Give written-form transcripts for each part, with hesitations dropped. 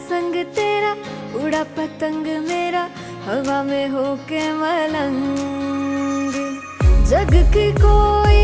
संग तेरा उड़ा पतंग मेरा हवा में होके मलंग। जग की कोई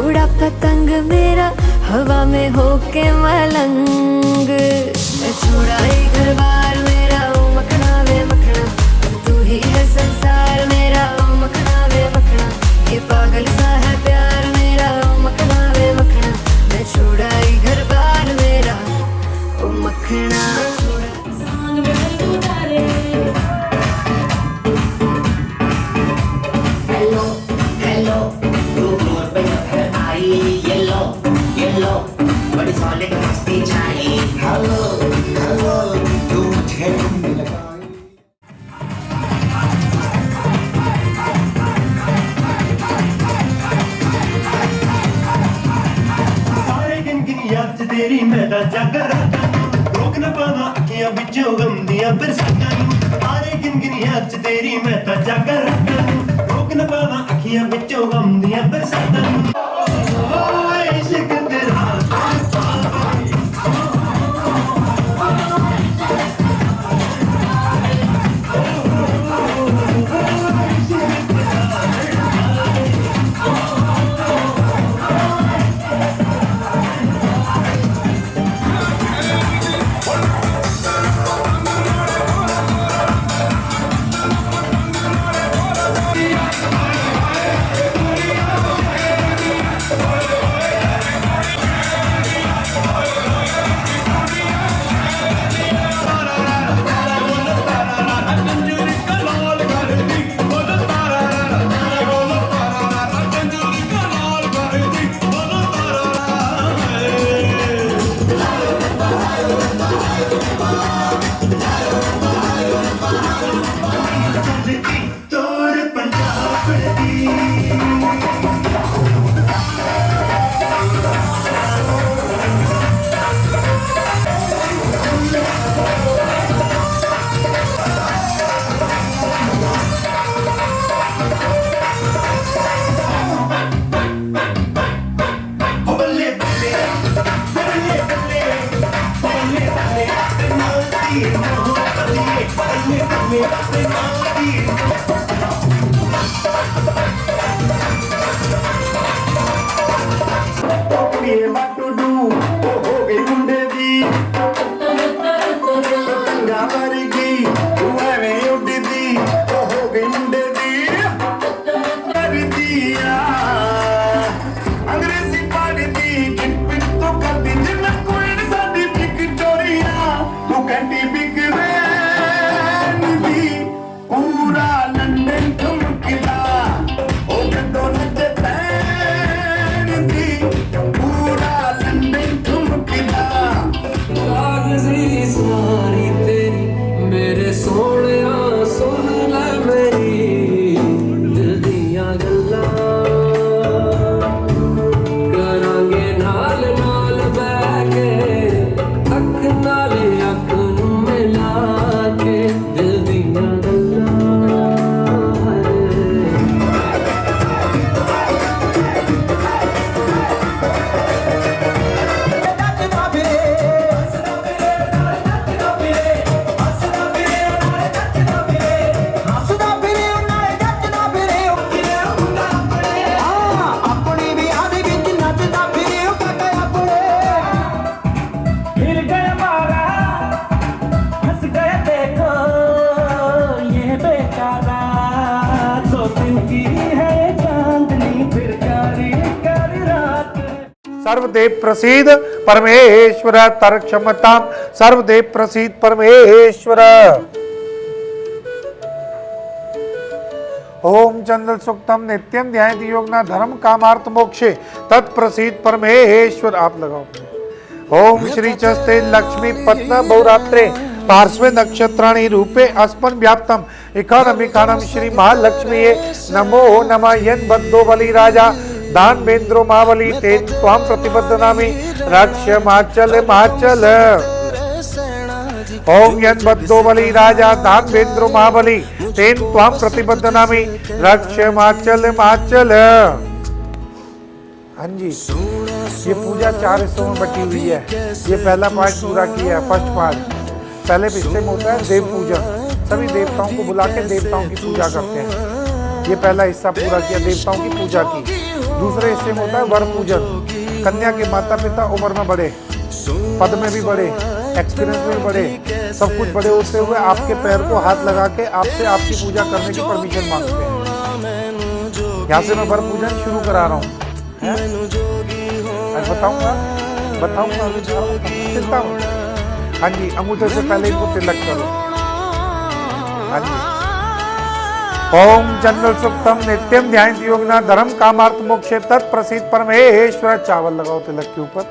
उड़ा पतंग मेरा हवा में होके मलंग। मैं छुड़ाई घर बार मेरा ओ मखना वे मखना, अब तू ही है संसार मेरा ओ मखना वे मखना। ये पागल सा है प्यार मेरा ओ मखना वे मखना, मैं छुड़ाई घर बार मेरा ओ मखना। Hello, hello, तू फ्लोर पे है आई येलो येलो, बड़ी सॉलिड मस्ती छाई। Hello, hello, तू मुझे ढूंढने लगा। सारे गिन याद च तेरी मैं दा जागर रातां नूं, रोक ना पावां अखियां विचों गम दियां बरसातां नूं। सारे गिन याद च तेरी मैं दा जागर रातां नूं, रोक ना पावां अखियां विचों गम दियां बरसातां नूं। ओए इश्क तेरा तोर पंजाब दी बल्ले बल्ले बल्ले बल्ले बल्ले बल्ले तेनाली मोहब्बती बल्ले बल्ले तेनाली। कुड़िए what to do ओ हो गई मुंडे दी पतंगा वर्गी तू एवें उड़दी ओ हो गई मुंडे दी कर दिया अंग्रेजी पढ़दी किट पिट तो करदी जिन्ना कोई साडी विक्टोरिया तू कहती बिग वैन दी पूरा लंदन ठुमकदा ओ जदों नचे पैन दी पूरा लंदन ठुमकदा। कागज़ी सारी तेरी मेरे सोहणिया सुन ले मेरी दिल दियां गल्लां करांगे नाल नाल बैठ के अख नाल अख नूं मिला के दिल दियां गल्लां। हिल गया मारा हंस गया देखो ये बेचारा, दो दिन की है चांदनी फिर कारी कारी रात। सर्वदेव प्रसीद परमेश्वर तर क्षमता सर्वदेव प्रसीद परमेश्वर। ओम चंद्र सुक्तम नित्यम ध्यायति योगना धर्म कामार्थ मोक्षे तत्प्रसीद परमेश्वर। आप लगाओ। ओम श्री चस्ते लक्ष्मी पत्न बहुरात्रे पार्श्वे नक्षत्राणि रूपे अस्मन् व्याप्तम इकानम श्री महालक्ष्मी नमो नमः। यन बद्धो बलि राजा दान बेन्द्रो महाबली तेन त्वाम प्रतिबद्धनामि रक्ष माचल माचल। ओम यन बद्धो बलि राजा दान बेन्द्रो महाबली तेन त्वाम प्रतिबद्धनामि रक्ष माचल माचल। हाँ जी, ये पूजा 4 हिस्सों में बटी हुई है। ये पहला पार्ट पूरा किया है, फर्स्ट पार्ट। पहले हिस्से में होता है देव पूजा, सभी देवताओं को बुला के देवताओं की पूजा करते हैं। ये पहला हिस्सा पूरा किया देवताओं की पूजा की। दूसरे हिस्से में होता है वर पूजन। कन्या के माता पिता उम्र में बड़े, पद में भी बड़े, एक्सपीरियंस में भी बड़े, सब कुछ बड़े होते हुए आपके पैर को हाथ लगा के आपसे आपकी पूजा करने की परमिशन मांगते हैं। यहाँ से मैं वर पूजन शुरू करा रहा हूँ। बताऊंगा चिंता हो। हाँ जी, अंगूठे से पहले इनको तिलक करो। हाँ जी। ओम चंद्र सुक्तम नित्यम ध्यान योगना धर्म कामार्थ मोक्ष तत्प्रसिद्ध परमेश्वर। चावल लगाओ तिलक के ऊपर।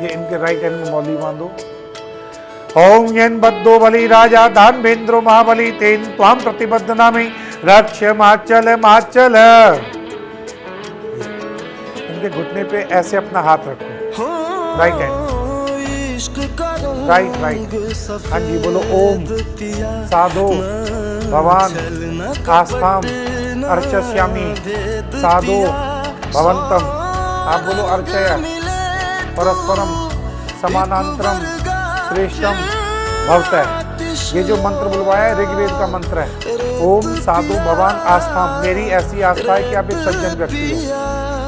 ये इनके राइट हैंड में मौली बांधो। ओम यन बद्धो बलि राजा दानवेंद्रो महाबली तेन त्वाम प्रतिबद्ध नामे रक्ष माचल माचल। इनके घुटने पे ऐसे अपना हाथ रखो, राइट हैंड, राइट। हाँ जी, बोलो ओम साधो भवान आस्थाम अर्चस्यामि साधो भवंतम। आप बोलो अर्चय परस्परम समानांतरम श्रेष्ठम भवतः। ये जो मंत्र बुलवाया है ऋग्वेद का मंत्र है। ओम साधु भवान आस्थाम, मेरी ऐसी आस्था है कि आप एक सज्जन व्यक्ति हो।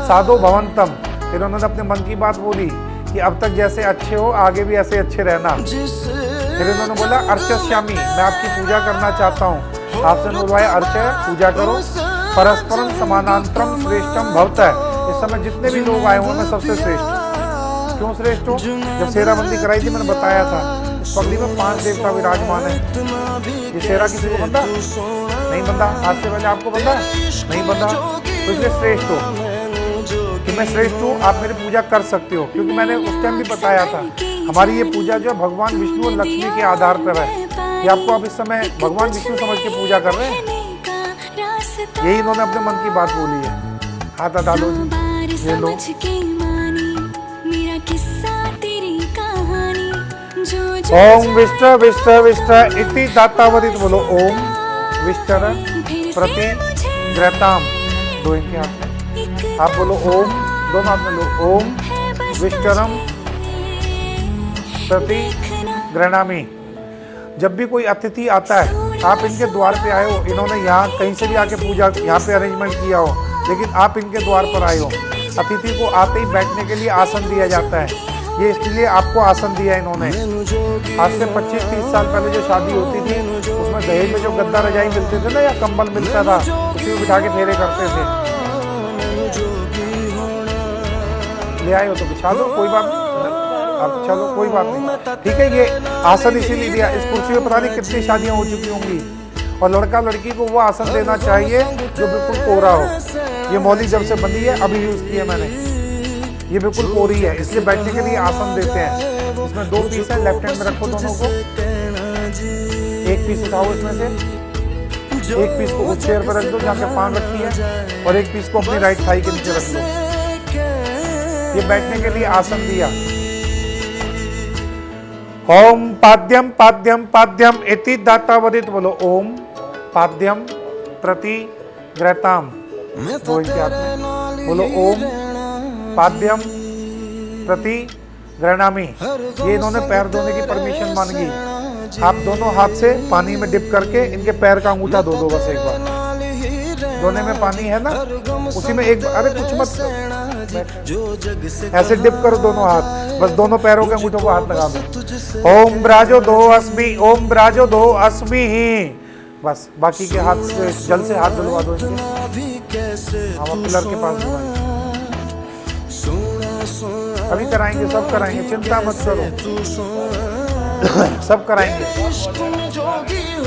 साधु भवंतम, फिर उन्होंने अपने मन की बात बोली कि अब तक जैसे अच्छे हो आगे भी ऐसे अच्छे रहना। फिर उन्होंने बोला अर्चस्यामि, मैं आपकी पूजा करना चाहता हूँ। आपसे बुलवाया अर्चय, पूजा करो। परस्परम समानांतरम श्रेष्ठम भवतः, इस समय जितने भी लोग आए हुए मैं सबसे श्रेष्ठ हूँ। क्यों श्रेष्ठ हो? जब सेराबंदी कराई थी मैंने बताया था, इस पगड़ी में 5 देवता विराजमान है। ये सेरा किसी को बंधा नहीं बंधा, आज से पहले आपको बंधा नहीं बंधा, तो इसलिए श्रेष्ठ हो कि मैं श्रेष्ठ हूँ, आप मेरी पूजा कर सकते हो। क्योंकि मैंने उस टाइम भी बताया था हमारी ये पूजा जो है भगवान विष्णु और लक्ष्मी के आधार पर है। कि आपको आप इस समय भगवान विष्णु समझ के पूजा कर रहे हैं, यही इन्होंने अपने मन की बात बोली है। हाथ डालो जी, ये लो। ओम विष्ट विष्ट विष्ट इति दातावदित, बोलो ओम विष्टर प्रति ग्रहताम। दो इनके हाथ में, आप बोलो ओम, दोनों हाथ में लो। ओम विष्टरम प्रति ग्रहणामी। जब भी कोई अतिथि आता है, आप इनके द्वार पे आए हो, इन्होंने यहाँ कहीं से भी आके पूजा यहाँ पे अरेंजमेंट किया हो, लेकिन आप इनके द्वार पर आए हो, अतिथि को आते ही बैठने के लिए आसन दिया जाता है। ये इसलिए आपको आसन दिया इन्होंने। आज से 25-30 साल पहले जो शादी होती थी उसमें दहेज में जो गद्दा रजाई मिलते थे ना या कंबल मिलता था, उसी में बिठा के फेरे करते थे। ले आए हो तो बिछा दो, कोई बात नहीं, अब चलो कोई बात नहीं, ठीक है। ये आसन इसीलिए दिया। इस कुर्सी में पता नहीं कितनी शादियां हो चुकी होंगी, और लड़का लड़की को वो आसन देना चाहिए जो बिल्कुल कोरा हो। ये मौली जब से बनी है अभी यूज की है मैंने, ये बिल्कुल कोरी है, इसलिए बैठने के लिए आसन देते हैं। इसमें 2 पीस है, लेफ्ट हैंड में रखो दोनों को। एक पीस उठाओ इसमें से, एक पीस को उस चेयर पर रख दो जहाँ पे पान रखी है, और एक पीस को अपनी राइट थाई के नीचे रख दो। ये बैठने के लिए आसन दिया। ओम पाद्यम पाद्यम पाद्यम इति दातावदित, बोलो ओम पाद्यम प्रति ग्रहताम। दो इनके हाथ में, बोलो ओम पाद्यम प्रति ग्रहणामी। ये इन्होंने पैर धोने की परमिशन मांगी। आप दोनों हाथ से पानी में डिप करके इनके पैर का अंगूठा धो दो बस एक बार। धोने में पानी है ना, उसी में एक, अरे कुछ मत, ऐसे डिप करो दोनों हाथ, बस दोनों पैरों के अंगूठों को हाथ लगा दो। ओम ब्राजो दो अस्मि, ओम ब्राजो दो अस्मि ही, बस बाकी के हाथ से जल से हाथ धुलवा दो इनके। हम पिलर के पास धुलवाएंगे, अभी कराएंगे, सब कराएंगे, चिंता मत करो, सब कराएंगे।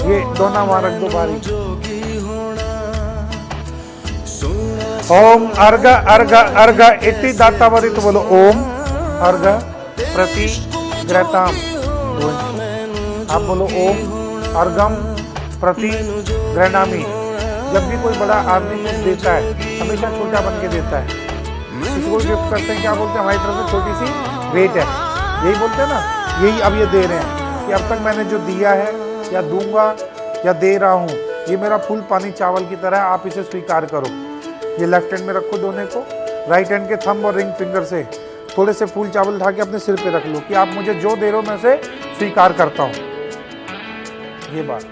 ये दोनों वहां रख दो बारी। ओम अर्घ अर्घ अर्घ इति दातावदित, बोलो ओम अर्घ प्रति ग्रहताम। आप बोलो ओम अर्घम प्रति ग्रहणामी। जब भी कोई बड़ा आदमी कुछ देता है हमेशा छोटा बन के देता है। किसी को गिफ्ट करते हैं, क्या बोलते हैं, हमारी तरफ से छोटी सी वेट है, यही बोलते हैं ना। यही अब ये दे रहे हैं कि अब तक मैंने जो दिया है या दूंगा या दे रहा हूँ, ये मेरा फूल पानी चावल की तरह, आप इसे स्वीकार करो। ये लेफ्ट हैंड में रखो दोनों को, राइट हैंड के थंब और रिंग फिंगर से थोड़े से फूल चावल उठा के अपने सिर पे रख लो कि आप मुझे जो दे रहे हो मैं उसे स्वीकार करता हूँ। ये बात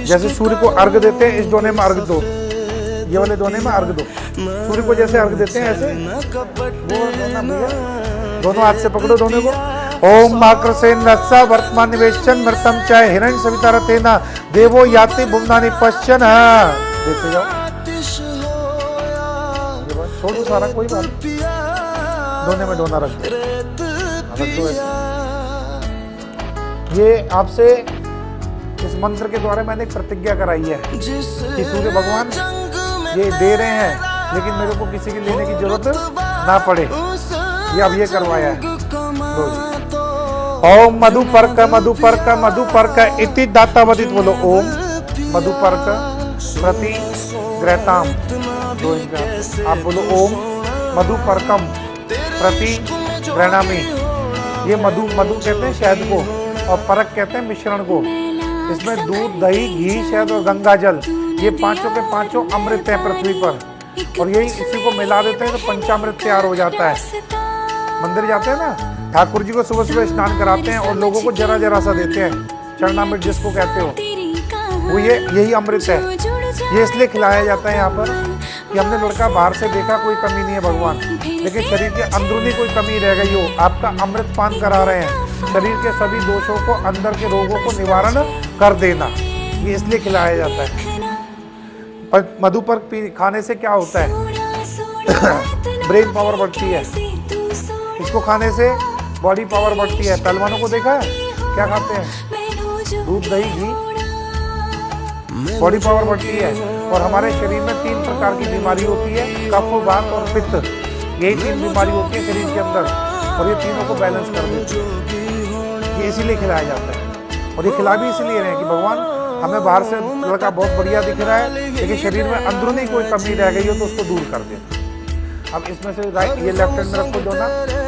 जैसे सूर्य को अर्घ देते हैं, इस दोने में अर्घ दो, ये वाले दोने में अर्घ दो। सूर्य को जैसे अर्घ देते हैं ऐसे वो दोना भैया, दोनों हाथ से पकड़ो दोनों को। ओम माक्रसेन रत्सा वर्तमान निवेशन मृतम चाय हिरण्य सविता रतेना देवो याति भुवनानि पश्चन। देते जाओ, छोड़ दो सारा, कोई बात नहीं, दोने में दोना रख दो ऐसे। ये आपसे इस मंत्र के द्वारा मैंने एक प्रतिज्ञा कराई है कि सूर्य भगवान ये दे रहे हैं लेकिन मेरे को किसी के लेने की जरूरत ना पड़े, ये अब ये करवाया है। ओम मधुपर्क मधुपर्क मधुपर्क इति दाता वदित, बोलो ओम मधुपर्क प्रति ग्रहताम, आप बोलो ओम मधुपर्कम प्रति ग्रहणामि। ये मधु कहते हैं शहद को, और परक कहते हैं मिश्रण को। इसमें दूध, दही, घी, शहद और गंगा जल, ये पांचों के पांचों अमृत हैं पृथ्वी पर, और यही इसी को मिला देते हैं तो पंचामृत तैयार हो जाता है। मंदिर जाते हैं ना, ठाकुर जी को सुबह सुबह स्नान कराते हैं और लोगों को जरा जरा सा देते हैं, चरणामृत जिसको कहते हो, वो यही अमृत है। ये इसलिए खिलाया जाता है यहाँ पर कि हमने लड़का बाहर से देखा कोई कमी नहीं है भगवान, लेकिन शरीर के अंदरूनी कोई कमी रह गई हो, आपका अमृत पान करा रहे हैं, शरीर के सभी दोषों को, अंदर के रोगों को निवारण कर देना, ये इसलिए खिलाया जाता है। पर मधुपर्क खाने से क्या होता है ब्रेन पावर बढ़ती है, इसको खाने से बॉडी पावर बढ़ती है। पहलवानों को देखा है क्या खाते हैं, दूध, दही, घी, बॉडी पावर बढ़ती है। और हमारे शरीर में 3 प्रकार की बीमारी होती है, कफ, वात और पित्त, यही 3 बीमारी होती है शरीर के अंदर, और ये तीनों को बैलेंस कर देती है। ये इसीलिए खिलाया जाता है, और ये खिला भी इसीलिए रहे कि भगवान हमें बाहर से लड़का बहुत बढ़िया दिख रहा है लेकिन शरीर में अंदरूनी कोई कमी रह गई हो तो उसको दूर कर दे। अब इसमें से राइट, ये लेफ्ट हैंड में रखो दोना,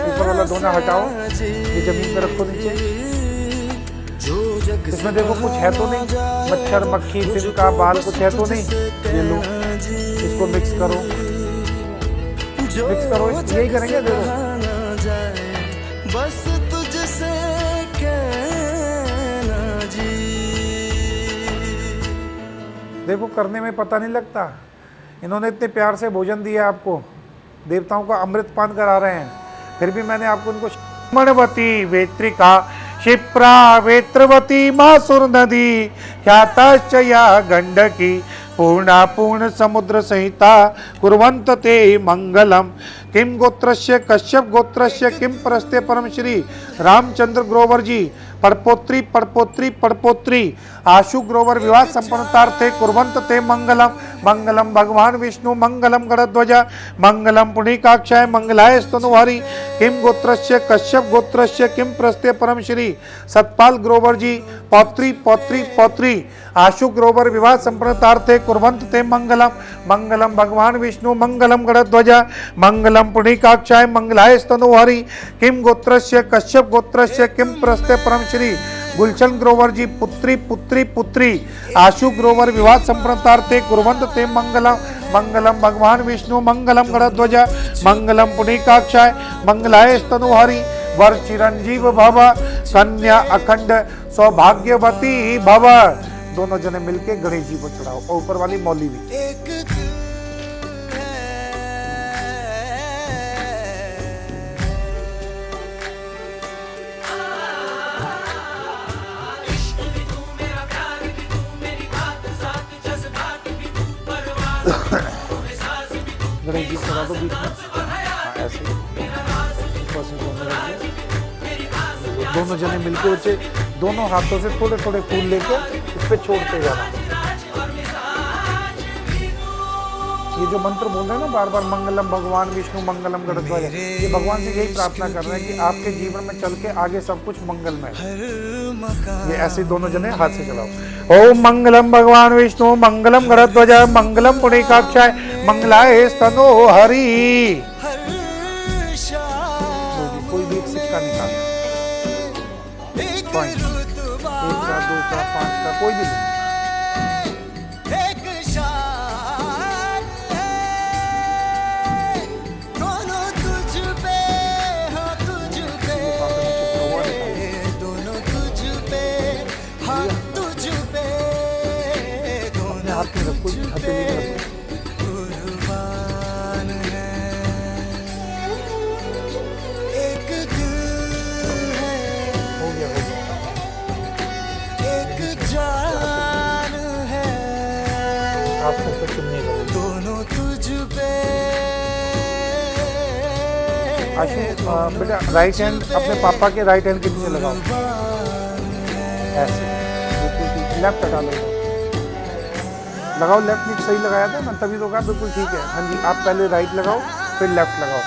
ऊपर वाला दोना हटाओ, ये जमीन पे रखो नीचे। इसमें देखो कुछ है तो नहीं, मच्छर, मक्खी, तिनका, बाल कुछ है तो नहीं, ये लो, इसको मिक्स करो, यही करेंगे। देखो बस तुझसे कहना जी, देखो करने में पता नहीं लगता। इन्होंने इतने प्यार से भोजन दिया आपको, देवताओं का अमृत पान करा रहे हैं, फिर भी मैंने आपको उनको मणवती वेत्रिका क्षिप्रा वेत्रवती मासुर नदी ख्याताश्च या गंडकी पूर्णा पूर्ण समुद्र संहिता कुर्वन्त ते मंगलम। किम गोत्रस्य कश्यप गोत्रस्य किम प्रस्ते परम श्री रामचंद्र ग्रोवर जी पड़पोत्री आशु ग्रोवर विवाह संपन्नतार्थे कुर्वन्त ते मंगलम। मंगलम भगवान विष्णु मंगलम गणध्वज मंगलम पुण्यकाक्षाय मंगलाय स्तनुहरि। किम गोत्रस्य कश्यप गोत्रस्य किम प्रस्ते परम श्री सतपाल ग्रोवर जी पौत्री आशु ग्रोवर विवाह संपन्नतार्थे कुर्वन्त ते मंगलम। मंगलम भगवान विष्णु मंगलम गणध्वज मंगलम पुण्यकाक्षाय मंगलाय स्तनुहरि। किम गोत्रस्य कश्यप गोत्रस्य किम प्रस्ते परम श्री गुलशन ग्रोवर जी पुत्री आशु ग्रोवर विवाह संपन्नतार्थे कुर्वन्त ते मंगलम। मंगलम भगवान विष्णु मंगलम गणध्वज मंगलम पुण्यकाक्षाय मंगलाय स्तनुहरि। वर चिरंजीव भव कन्या अखंड सौभाग्यवती भव। दोनों जने मिलके गणेश जी को चढ़ाओ, और ऊपर वाली मौली भी। गणेश जी चढ़ा दो बीच में, ऐसे दोनों जने मिलके उसे दोनों हाथों से थोड़े थोड़े फूल लेके इस पे छोड़ते जाना। ये जो मंत्र बोल रहे हैं ना बार बार, मंगलम भगवान विष्णु मंगलम गणध्वज, ये भगवान से यही प्रार्थना कर रहे हैं कि आपके जीवन में चल के आगे सब कुछ मंगलमय। ये ऐसे दोनों जने हाथ से चलाओ। ओम मंगलम भगवान विष्णु मंगलम गणध्वज मंगलम पुण्यकाक्षाय मंगलाय स्तनुहरि। कोई भी एक सिक्का निकाल, 1 का 2 का 5 का कोई भी नहीं। आशु बेटा राइट हैंड अपने पापा के राइट हैंड के नीचे लगाओ, ऐसे बिल्कुल ठीक। लेफ्ट हटा लो, लगाओ लेफ्ट, नीचे सही लगाया था ना, तभी तो कहा बिल्कुल ठीक है। हाँ जी, आप पहले राइट लगाओ फिर लेफ्ट लगाओ।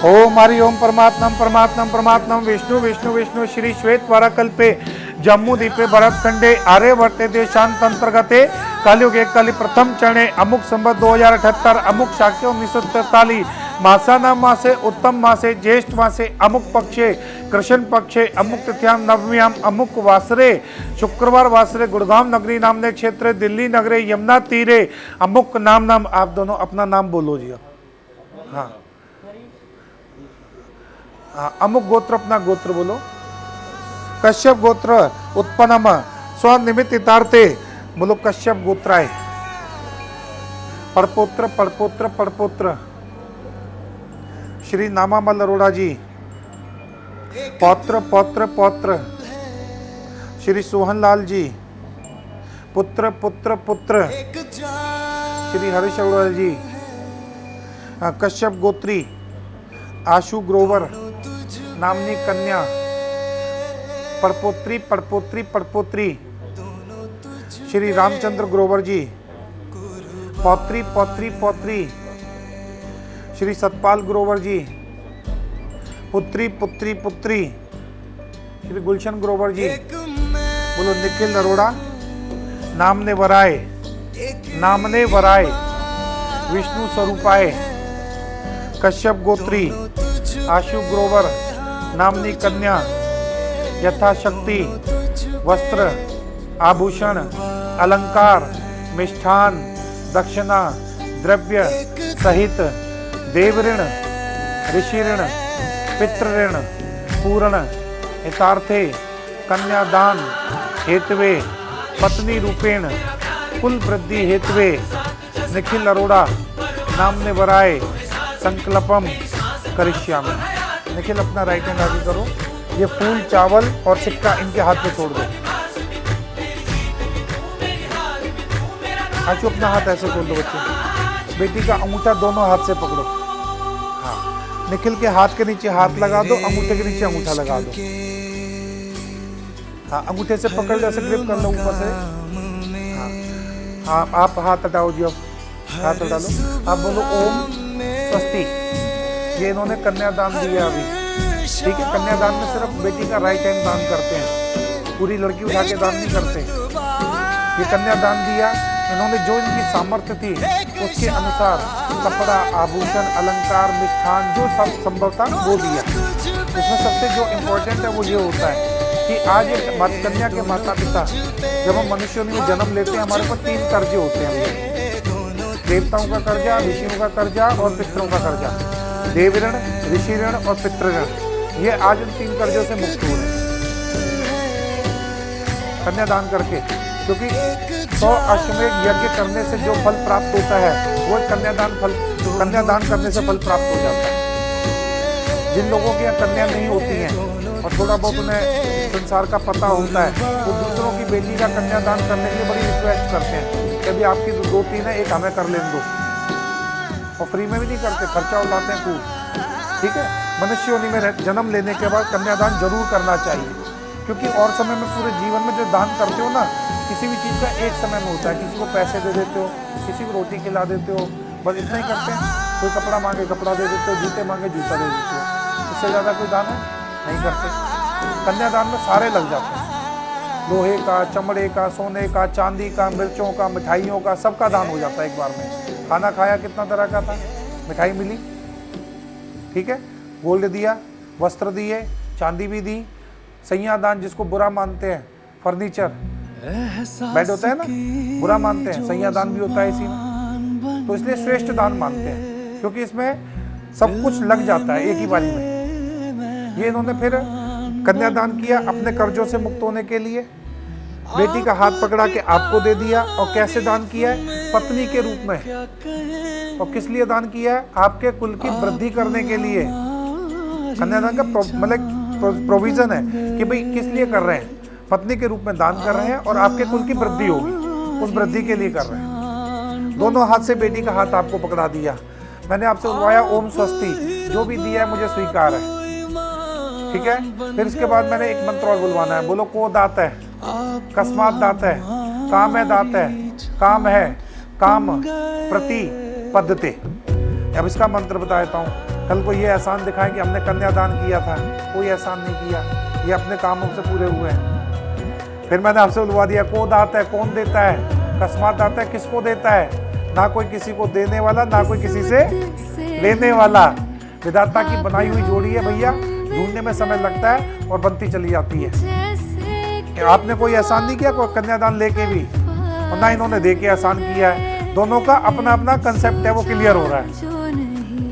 ओम हरि ओम परमात्मम परमात्मम परमात्मम विष्णु विष्णु विष्णु श्री श्वेत वाराकल्पे जम्मू द्वीपे भरतखंडे आर्यवर्ते देशांतर्गते कलयुगे कलि प्रथम चरणे अमुक संवत 2078 अमुक साक्ष्य 1943 मासानाम मासे उत्तम मासे ज्येष्ठ मासे अमुक पक्षे कृष्ण पक्षे अमुक तिथ्याम नवम्याम अमुक वासरे शुक्रवार वासरे गुड़गांव नगरी नामने क्षेत्र दिल्ली नगरे यमुना तीरे अमुक नाम नाम। आप दोनों अपना नाम बोलो जी। हाँ हाँ, अमुक गोत्र अपना गोत्र बोलो। कश्यप गोत्र उत्पन्नम स्वनिमित्त इतार्थे बोलो कश्यप गोत्राय। परपोत्र पड़पोत्र पड़पोत्र श्री नामामल अरोड़ा जी। पौत्र पौत्र पौत्र श्री सोहनलाल जी। पुत्र पुत्र पुत्र श्री हरीश अरोड़ा जी। कश्यप गोत्री आशु ग्रोवर नामनी कन्या। पड़पोत्री पड़पोत्री पड़पोत्री श्री रामचंद्र ग्रोवर जी। पौत्री पौत्री पौत्री श्री सतपाल ग्रोवर जी। पुत्री पुत्री पुत्री श्री गुलशन ग्रोवर जी। बोलो निखिल अरोड़ा नामने वराय नामने वराय विष्णु स्वरूपाय। कश्यप गोत्री आशु ग्रोवर नामनी कन्या। यथाशक्ति वस्त्र आभूषण अलंकार मिष्ठान दक्षिणा द्रव्य सहित देव ऋण ऋषि ऋण पितृ ऋण पूर्ण हितार्थे कन्यादान हेतवे पत्नी रूपेण कुल वृद्धि हेतवे निखिल अरोड़ा नामने वराय संकल्पम करिष्यामि। निखिल अपना राइट हैंड आगे करो। ये फूल चावल और सिक्का इनके हाथ में छोड़ दो। आशु अपना हाथ ऐसे खोल दो बच्चे। बेटी का अंगूठा दोनों हाथ से पकड़ो। हाँ, निखिल के हाथ के नीचे हाथ लगा दो, अंगूठे के नीचे अंगूठा लगा दो। हाँ, अंगूठे से पकड़ लो, ऐसे ग्रिप कर लो ऊपर से। हाँ, हाँ, आप हाथ हटाओ जी। अब हाथ हटा लो। आप बोलो ओम स्वस्ति। ये इन्होंने कन्यादान दिया अभी, ठीक है। कन्यादान में सिर्फ बेटी का राइट हैंड दान करते हैं, पूरी लड़की उठा के दान नहीं करते। ये कन्यादान दिया इन्होंने, जो इनकी सामर्थ्य थी उसके अनुसार कपड़ा आभूषण अलंकार मिष्ठान जो सब संभव था वो दिया। इसमें सबसे जो इम्पोर्टेंट है वो ये होता है कि आज एक कन्या के माता पिता जब हम मनुष्यों में जन्म लेते हैं, हमारे पास 3 कर्जे होते हैं। देवताओं का कर्जा, ऋषियों का कर्जा और पितरों का कर्जा। देव ऋण ऋषि ऋण और पितृ ऋण, ये आज उन 3 कर्जों से मुक्त हो रहे हैं कन्यादान करके। क्योंकि 100 अश्वमेध यज्ञ करने से जो फल प्राप्त होता है वो कन्यादान करने से फल प्राप्त हो जाता है। जिन लोगों की कन्या नहीं होती हैं और थोड़ा बहुत उन्हें संसार का पता होता है, वो दूसरों की बेटी का कन्यादान करने के लिए बड़ी रिक्वेस्ट करते हैं, कभी आपकी 2-3 है, एक हमें कर लेने दो। और फ्री में भी नहीं करते, खर्चा उठाते हैं खूब, ठीक है। मनुष्य योनि में जन्म लेने के बाद कन्यादान जरूर करना चाहिए, क्योंकि और समय में पूरे जीवन में जो दान करते हो ना, किसी भी चीज़ का एक समय में होता है। किसी को पैसे दे देते हो, किसी को रोटी खिला देते हो, बस इतना ही करते हैं। कोई कपड़ा मांगे कपड़ा दे देते हो, जूते मांगे जूता दे देते हो, इससे ज़्यादा कोई दान नहीं करते। कन्यादान में सारे लग जाते हैं, लोहे का, चमड़े का, सोने का, चांदी का, मिर्चों का, मिठाइयों का, सबका दान हो जाता है एक बार में। खाना खाया कितना तरह का था, मिठाई मिली, ठीक है, गोल्ड दिया, वस्त्र दिए, चांदी भी दी। सैया दान जिसको बुरा मानते हैं, फर्नीचर बेड होता है ना, बुरा मानते हैं, सैया दान भी होता है इसी में। तो इसलिए श्रेष्ठ दान मानते हैं, क्योंकि इसमें सब कुछ लग जाता है एक ही बारी में। ये इन्होंने फिर कन्यादान किया अपने कर्जों से मुक्त होने के लिए। बेटी का हाथ पकड़ा के आपको दे दिया। और कैसे दान किया है? पत्नी के रूप में। और किस लिए दान किया है? आपके कुल की वृद्धि करने के लिए। कन्यादान का मतलब प्रोविजन है कि भाई किस लिए कर रहे हैं, पत्नी के रूप में दान कर रहे हैं और आपके कुल की वृद्धि होगी, उस वृद्धि के लिए कर रहे हैं। दोनों हाथ से बेटी का हाथ आपको पकड़ा दिया। मैंने आपसे बुलवाया ओम स्वस्ति, जो भी दिया है मुझे स्वीकार है, ठीक है। फिर इसके बाद मैंने एक मंत्र और बुलवाना है, बोलो को दात है, कस्मात दात है, काम है दात है, काम है, काम प्रति पद्धते। अब इसका मंत्र बता देता हूँ। कल को ये एहसान दिखाएं कि हमने कन्यादान किया था, कोई एहसान नहीं किया, ये अपने कामों से पूरे हुए हैं। फिर मैंने आपसे बुलवा दिया को दात है, कौन देता है, कस्मात दात है, किसको देता है, ना कोई किसी को देने वाला, ना कोई किसी से लेने वाला। विधाता की बनाई हुई जोड़ी है भैया, ढूंढने में समय लगता है और बनती चली जाती है। आपने कोई एहसान नहीं किया, कोई कन्यादान लेके भी, और ना इन्होंने दे के एहसान किया है। दोनों का अपना अपना कंसेप्ट है, वो क्लियर हो रहा है,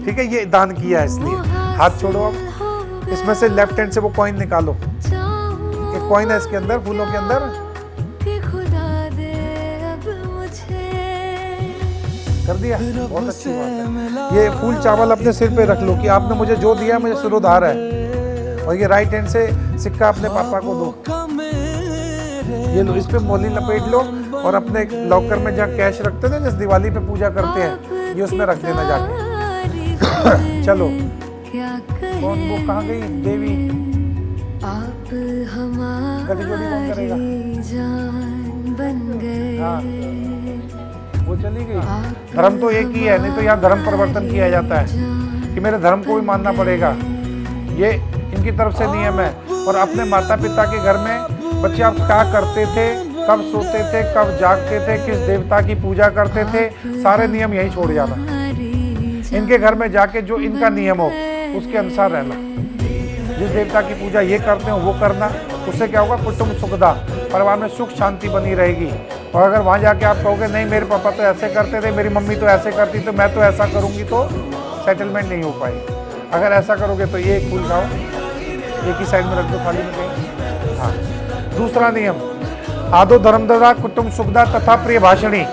ठीक है। ये दान किया है इसलिए। हाथ छोड़ो अब, इसमें से लेफ्ट हैंड से वो कॉइन निकालो, एक कॉइन है इसके अंदर, फूलों के अंदर। कर दिया, बहुत अच्छी बात है। ये फूल चावल अपने सिर पे रख लो कि आपने मुझे जो दिया मुझे सिरोधार है। और ये राइट हैंड से सिक्का अपने पापा को दो, ये लो, इस पे मोली लपेट लो और अपने लॉकर में जहाँ कैश रखते थे, जिस दिवाली पे पूजा करते हैं, ये उसमें रख देना जाके। चलो, कौन वो कहाँ गई देवी, आप गली कौन करेगा? जान बन गए। हाँ, वो चली गई। धर्म तो एक ही है, नहीं तो यहाँ धर्म परिवर्तन किया जाता है कि मेरे धर्म को भी मानना पड़ेगा, ये इनकी तरफ से नियम है। और अपने माता पिता के घर में बच्चे आप क्या करते थे, कब सोते थे, कब जागते थे, किस देवता की पूजा करते थे, सारे नियम यहीं छोड़ जाना। इनके घर में जाके जो इनका नियम हो उसके अनुसार रहना। जिस देवता की पूजा ये करते हो वो करना, उससे क्या होगा, कुटुंब सुखदा, परिवार में सुख शांति बनी रहेगी। और अगर वहाँ जाके आप कहोगे नहीं मेरे पापा तो ऐसे करते थे, मेरी मम्मी तो ऐसे करती, तो मैं तो ऐसा करूँगी, तो सेटलमेंट नहीं हो पाएगी। अगर ऐसा करोगे तो ये एक फूल खाओ, एक ही साइड में रख दो थाली में कहीं। हाँ, दूसरा नियम, आदो धर्मदा कुटुंब सुखदा तथा प्रिय भाषणी।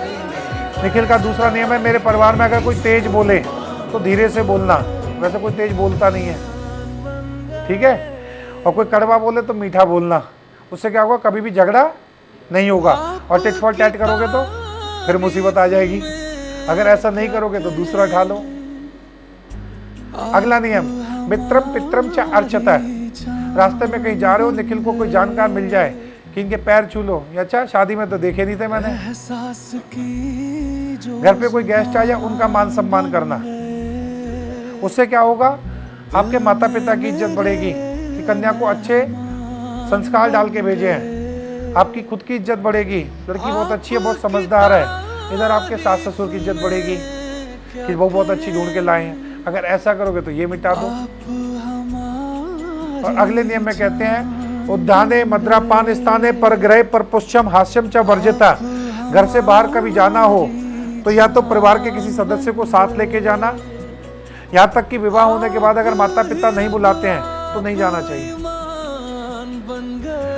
निखिल का दूसरा नियम है, मेरे परिवार में अगर कोई तेज बोले तो धीरे से बोलना, वैसे कोई तेज बोलता नहीं है, ठीक है। और कोई कड़वा बोले तो मीठा बोलना, उससे क्या होगा, कभी भी झगड़ा नहीं होगा। और टिट फॉर टैट करोगे तो फिर मुसीबत आ जाएगी। अगर ऐसा नहीं करोगे तो दूसरा उठा लो। अगला नियम, मित्रम पित्रम च अर्चता। रास्ते में कहीं जा रहे हो, निखिल को कोई जानकार मिल जाए कि इनके पैर छू लो, अच्छा शादी में तो देखे नहीं थे मैंने। घर पे कोई गेस्ट आ जाए, उनका मान सम्मान करना, उससे क्या होगा, आपके माता पिता की इज्जत बढ़ेगी कि कन्या को अच्छे संस्कार डाल के भेजे हैं। आपकी खुद की इज्जत बढ़ेगी, लड़की बहुत अच्छी है, बहुत समझदार है। इधर आपके सास ससुर की इज्जत बढ़ेगी कि वो बहुत अच्छी ढूंढ के लाए हैं। अगर ऐसा करोगे तो ये मिटा दो। और अगले नियम में कहते हैं, उद्याने मद्रापान स्थाने पर ग्रह पर पुष्यम हास्यम च वर्जिता। घर से बाहर कभी जाना हो तो या तो परिवार के किसी सदस्य को साथ लेके जाना, यहाँ तक कि विवाह होने के बाद अगर माता पिता नहीं बुलाते हैं तो नहीं जाना चाहिए।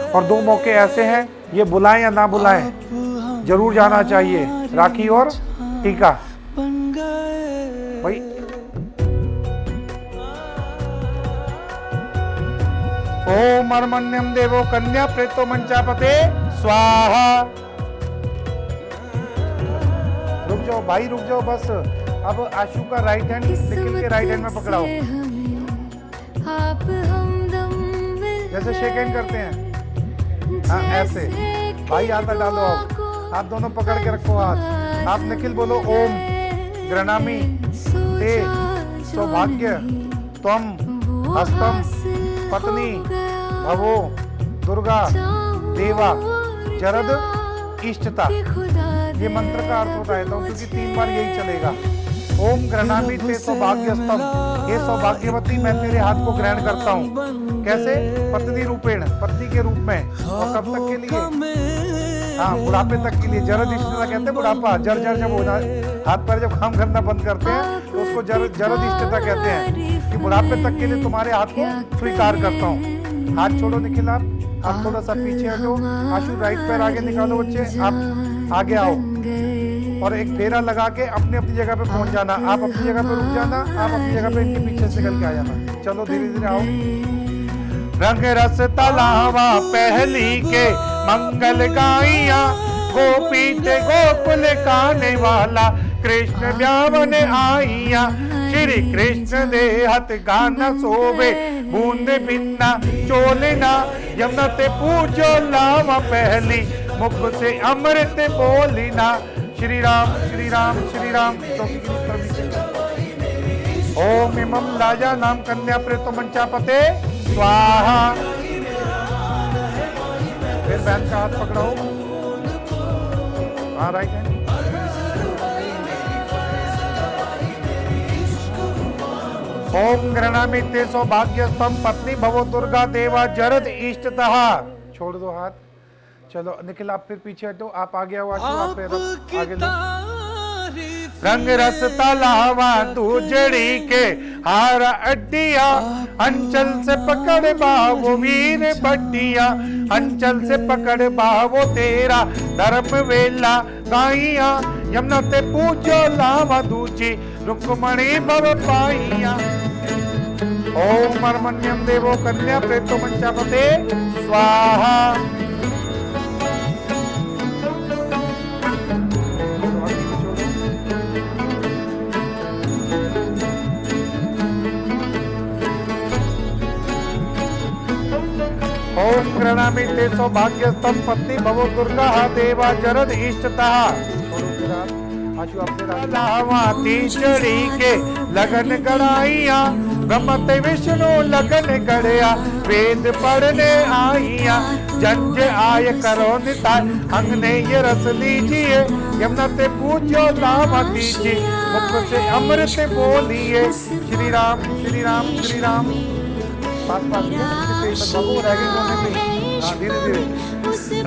और दो मौके ऐसे हैं, ये बुलाएं या ना बुलाएं जरूर जाना चाहिए, राखी और टीका। भाई ओम अर्मण्यम देवो कन्या प्रेतो मंचापते स्वाहा। रुक जाओ भाई, रुक जाओ बस। अब आशु का राइट हैंड निखिल के राइट हैंड में पकड़ाओ, जैसे शेक हैंड करते हैं। हाँ ऐसे भाई, आता डालो। अब आप दोनों पकड़ के रखो हाथ। आप निखिल बोलो ओम गृणामि ते सौभाग्य त्वम हस्तम पत्नी भवो दुर्गा देवा जरद इष्टता। ये मंत्र का अर्थ होता है, तो क्योंकि 3 बार यही चलेगा। ओम गृणामि ते सौभाग्यस्तम, हे सौभाग्यवती मैं तेरे हाथ को ग्रहण करता हूँ। कैसे? पत्नी रूपेण, पत्नी के रूप में। और कब तक के लिए? हाँ, बुढ़ापे तक के लिए। जरद इष्टता कहते हैं बुढ़ापा। जर जर जब होना, हाथ पैर जब काम करना बंद करते हैं तो उसको जरद इष्टता कहते हैं कि बुढ़ापे तक के लिए तुम्हारे हाथ को स्वीकार करता हूँ। हाथ छोड़ो निखिल, आप थोड़ा सा पीछे हटो। आशु राइट पैर आगे निकालो बच्चे, आप आगे आओ और एक फेरा लगा के अपनी अपनी जगह पे पहुंच जाना। आप अपनी जगह पे रुक जाना, आप अपनी जगह पे इनके पीछे से निकल के आ जाना। चलो धीरे धीरे आओ। रंग रस तलावा पहली के मंगल गाइया, गोपी ते गोकुल खाने वाला कृष्ण ब्यावन आईया श्री कृष्ण दे हथ गाना सोवे बूंद बिन्ना चोलना यमुना ते पूजो लावा पहली मुख से अमृत बोलिना श्री राम श्री राम श्री राम। ओम इमं लाजा नाम कन्या प्रेतो मंचापते स्वाहा। फिर बहन का हाथ पकड़ो, हाँ राइट है। ओम गृणामि ते सौभाग्यस्तम पत्नी भवो दुर्गा देवा जरद इष्टतः। छोड़ दो हाथ, चलो निखिल आप फिर पीछे हटो, आप आगे आओ, आप फिर आगे लो। रंग रस तलावा दूजड़ी के हारा अड्डिया अंचल से पकड़ बावो वीर बड्डिया अंचल से पकड़ बावो तेरा धर्म वेला गाइया यमुना ते पूजो लावा दूजी रुक्मणी भव पाइया। ओम मर्मण्यम देवो कन्या प्रेतो मंचापते स्वाहा। ओम गृणामि ते सौभाग्यस्तम पत्नी भवो दुर्गा देवा जरद इष्टतः। आशु अपने लावा तीसरी के लगन गड़ाइया ब्रह्मते विष्णु लगन गड़या वेद पढ़ने आइया जंज आय करो निताय अंगने ये रस लीजिए यमुना ते पूजो लावा दीजिए मुख से अमृत बोलिए श्री राम श्री राम श्री राम। धीरे धीरे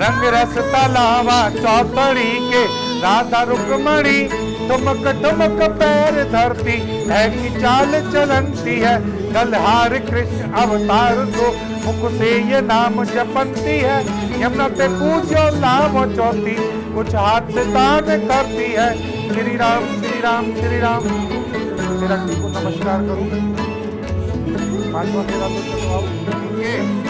रंग रस तलावा चौतरी के राधा रुक्मणी ठुमक ठुमक पैर धरती है कि चाल चलती है गलहार कृष्ण अवतार को मुख से ये नाम जपंती है यमुना ते पूजो लाभ चौथी कुछ हाथ से दान करती है श्री राम श्री राम श्री राम। मेरा को नमस्कार करूं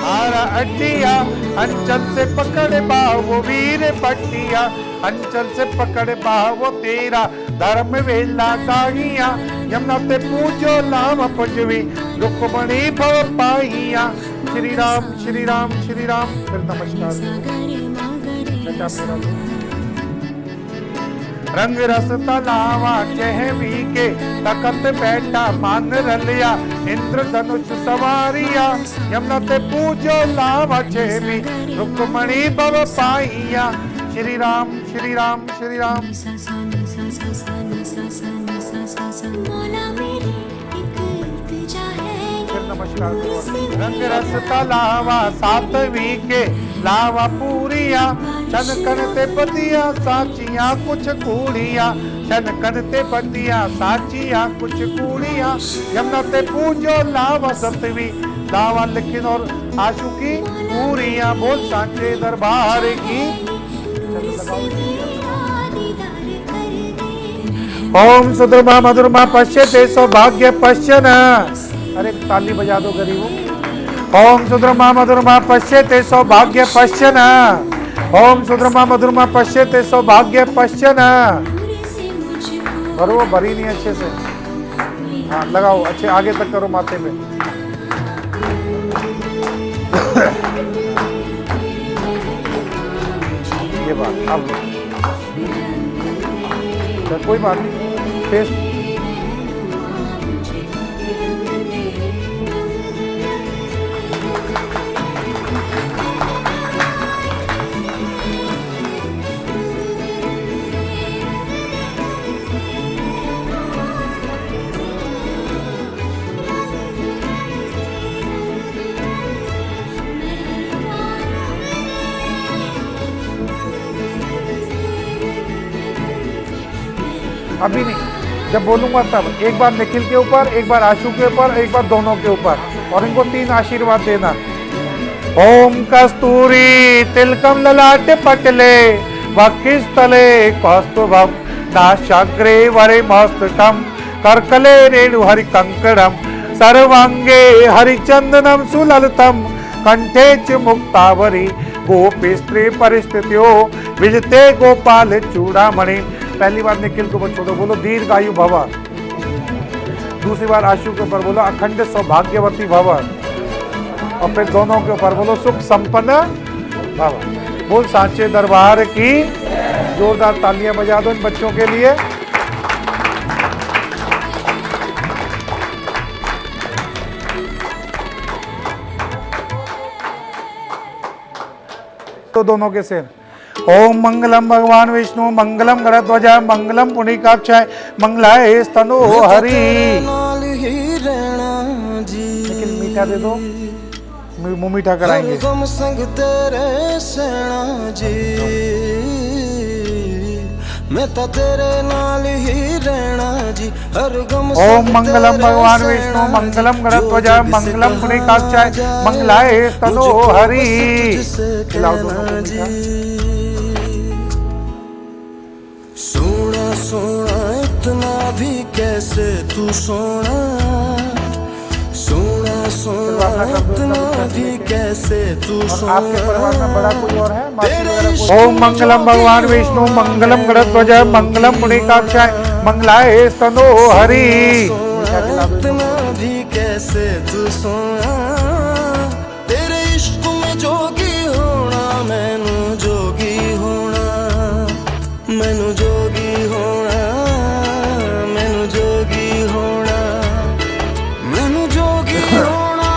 हारा अड्डिया अंचल से पकड़ बावो वीर पट्टिया अंचल से पकड़ बावो तेरा धर्म वेला गाइया यमुना ते पूजो लाम पुजवी रुक्मणी भव पाइया श्री राम श्री राम श्री राम। फिर नमस्कार। रंग रस तलावा चहवी के तकत बैठा मान रलिया इंद्र धनुष सवारिया यमुना ते पूजो लावा चहवी रुक्मणी भव पाइया श्री राम श्री राम श्री राम। नमस्कार। रंग रस तलावा सातवीं के लावा पूरिया शन करते पतिया साचिया कुछ कूड़िया शन करते पतिया साचिया कुछ कूड़िया यमुना ते पूजो लावा सतवीं लावा लिखिन और आशु की पूरिया बोल सांचे दरबार की। ओम सुद्रमा मधुरमा पश्यते सौभाग्य पश्यन। अरे ताली बजा दो गरीबों। ओम सुद्रमा मधुरमा पश्यते सौभाग्य पश्यन। ओम सुद्रमा मधुरमा पश्यते सौभाग्य पश्यन। और वो भरी नहीं अच्छे से, हाँ लगाओ अच्छे आगे तक करो माथे में। ये बात अब कोई बात नहीं फेस अभी नहीं, जब बोलूंगा तब एक बार निखिल के ऊपर, एक बार आशु के ऊपर, एक बार दोनों के ऊपर, और इनको 3 आशीर्वाद देना। ओम कस्तूरी तिलकम ललाट पटले वक्षस्थले कौस्तुभम नासाग्रे वरे मस्तकम करकले रेणु हरि कंकणम सर्वांगे हरिचंदनम सुललितम कंठे च मुक्तावरी गोपेस्त्रे परिस्थितियों विजते गोपाल चूड़ामणि। पहली बार निखिल के ऊपर छोड़ो, बोलो दीर्घायु भव। दूसरी बार आशु के ऊपर बोलो अखंड सौभाग्यवती भव। और फिर दोनों के ऊपर बोलो सुख संपन्न भव। बोल सांचे दरबार की। जोरदार तालियां बजा दो इन बच्चों के लिए। तो दोनों के सिर। ओम मंगलम भगवान विष्णु मंगलम गणध्वज मंगलम पुण्डिकाक्षाय मंगलाय स्तनो हरि। लेकिन मीठा दे दो, मुंह मीठा कराएंगे। मैं तो तेरे नाल ही रहना जी, हर गम ओम मंगलम भगवान विष्णु मंगलम गणध्वज मंगलम पुण्डिकाक्षाय मंगलाय स्तनो हरि। खिलाओ दोनों को मीठा। सोना सोना इतना भी कैसे तू सोना, सोना सोना इतना भी कैसे तू सोना। आपके परिवार में बड़ा कोई और है? ओम मंगलम भगवान विष्णु मंगलम गणध्वज मंगलम पुण्डिकाक्षाय मंगलाय स्तनो हरि। इतना भी कैसे तू सोना, तेरे इश्क में जोगी होना, मैनू जोगी होना, मैनू जोगी होना, मैनू जोगी होना, मैनू जोगी होना।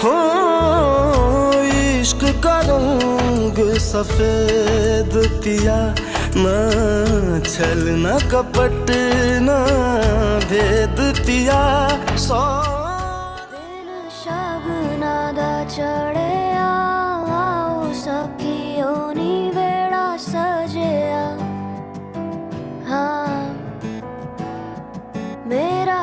हो इश्क का रंग सफेद पिया, ना छल ना कपट ना भेद पिया। दिन शगुना दा चढ़िया आओ सखियों नी वेड़ा सजिया। हाँ मेरा